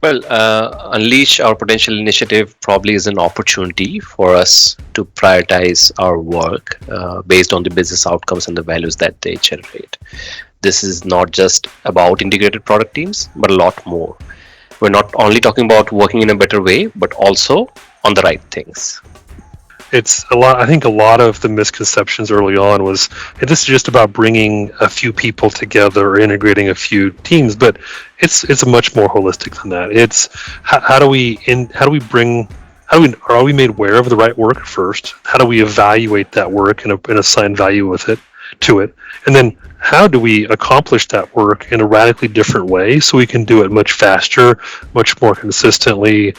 Well, Unleash Our Potential initiative probably is an opportunity for us to prioritize our work based on the business outcomes and the values that they generate. This is not just about integrated product teams, but a lot more. We're not only talking about working in a better way, but also on the right things. It's a lot. I think a lot of the misconceptions early on was, hey, this is just about bringing a few people together or integrating a few teams, but it's much more holistic than that. It's how do we are we made aware of the right work first? How do we evaluate that work and assign value with it to it, and then how do we accomplish that work in a radically different way so we can do it much faster, much more consistently,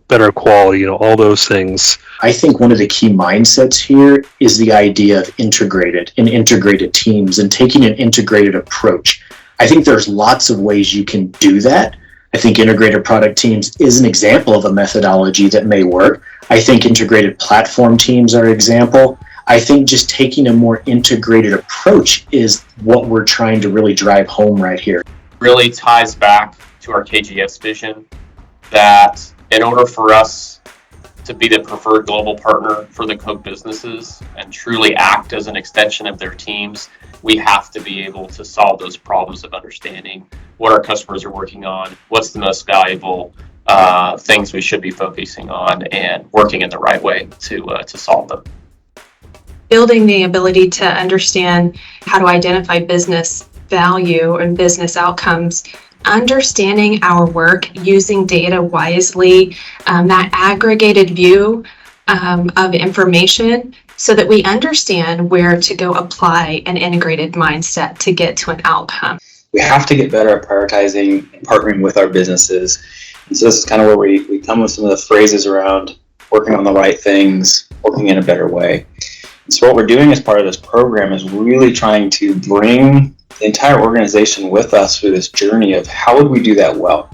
better quality, all those things. I think one of the key mindsets here is the idea of integrated teams and taking an integrated approach. I think there's lots of ways you can do that. I think integrated product teams is an example of a methodology that may work. I think integrated platform teams are an example. I think just taking a more integrated approach is what we're trying to really drive home right here. Really ties back to our KGS vision that in order for us to be the preferred global partner for the Coke businesses and truly act as an extension of their teams, we have to be able to solve those problems of understanding what our customers are working on, what's the most valuable things we should be focusing on, and working in the right way to solve them. Building the ability to understand how to identify business value and business outcomes, understanding our work, using data wisely, that aggregated view of information so that we understand where to go apply an integrated mindset to get to an outcome. We have to get better at prioritizing and partnering with our businesses. And so this is kind of where we come with some of the phrases around working on the right things, working in a better way. And so what we're doing as part of this program is really trying to bring the entire organization with us through this journey of how would we do that well.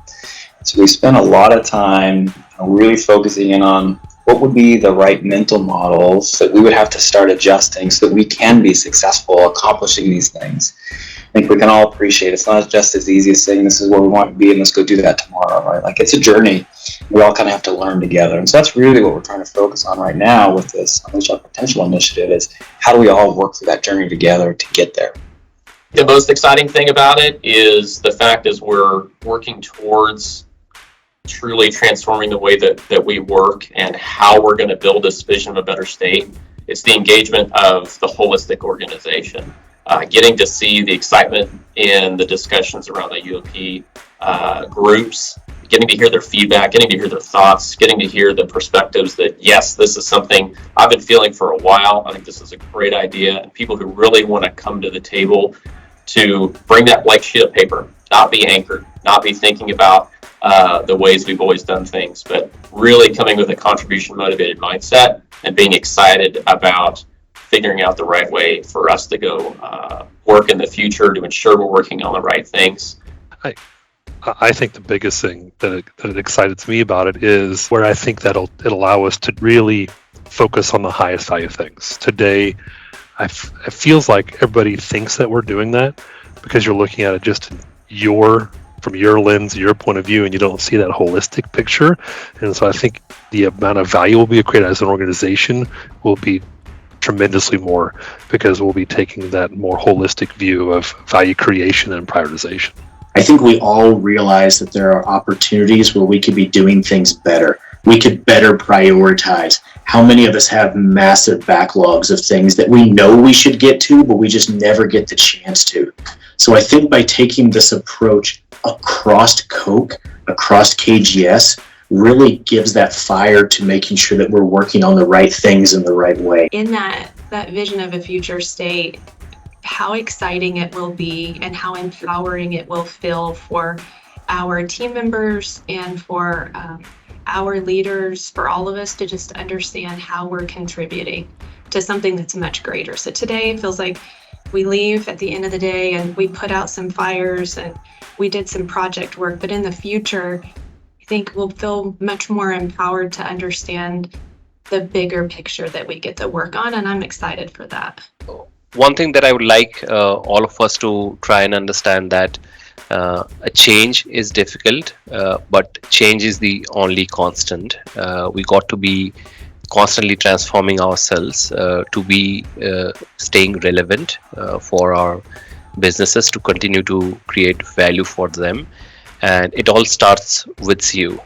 So we spent a lot of time really focusing in on what would be the right mental models that we would have to start adjusting so that we can be successful accomplishing these things. I think we can all appreciate it's not just as easy as saying this is where we want to be and let's go do that tomorrow, right? Like it's a journey. We all kind of have to learn together. And so that's really what we're trying to focus on right now with this Unleash Our Potential initiative is how do we all work through that journey together to get there? The most exciting thing about it is the fact is we're working towards truly transforming the way that we work and how we're going to build this vision of a better state. It's the engagement of the holistic organization. Getting to see the excitement in the discussions around the UOP groups, getting to hear their feedback, getting to hear their thoughts, getting to hear the perspectives that, yes, this is something I've been feeling for a while. I think this is a great idea. And people who really want to come to the table to bring that blank sheet of paper, not be anchored, not be thinking about the ways we've always done things, but really coming with a contribution motivated mindset and being excited about figuring out the right way for us to go work in the future to ensure we're working on the right things. I think the biggest thing that excites me about it is where I think it'll allow us to really focus on the highest value things. Today, it feels like everybody thinks that we're doing that because you're looking at it just from your lens, your point of view, and you don't see that holistic picture. And so I think the amount of value we'll be created as an organization will be tremendously more because we'll be taking that more holistic view of value creation and prioritization. I think we all realize that there are opportunities where we could be doing things better. We could better prioritize. How many of us have massive backlogs of things that we know we should get to, but we just never get the chance to? So I think by taking this approach across Coke, across KGS, really gives that fire to making sure that we're working on the right things in the right way. In that vision of a future state, how exciting it will be and how empowering it will feel for our team members and for our leaders, for all of us to just understand how we're contributing to something that's much greater. So today it feels like we leave at the end of the day and we put out some fires and we did some project work, but in the future, I think we'll feel much more empowered to understand the bigger picture that we get to work on, and I'm excited for that. One thing that I would like all of us to try and understand that A change is difficult, but change is the only constant. We got to be constantly transforming ourselves to be staying relevant for our businesses, to continue to create value for them. And it all starts with you.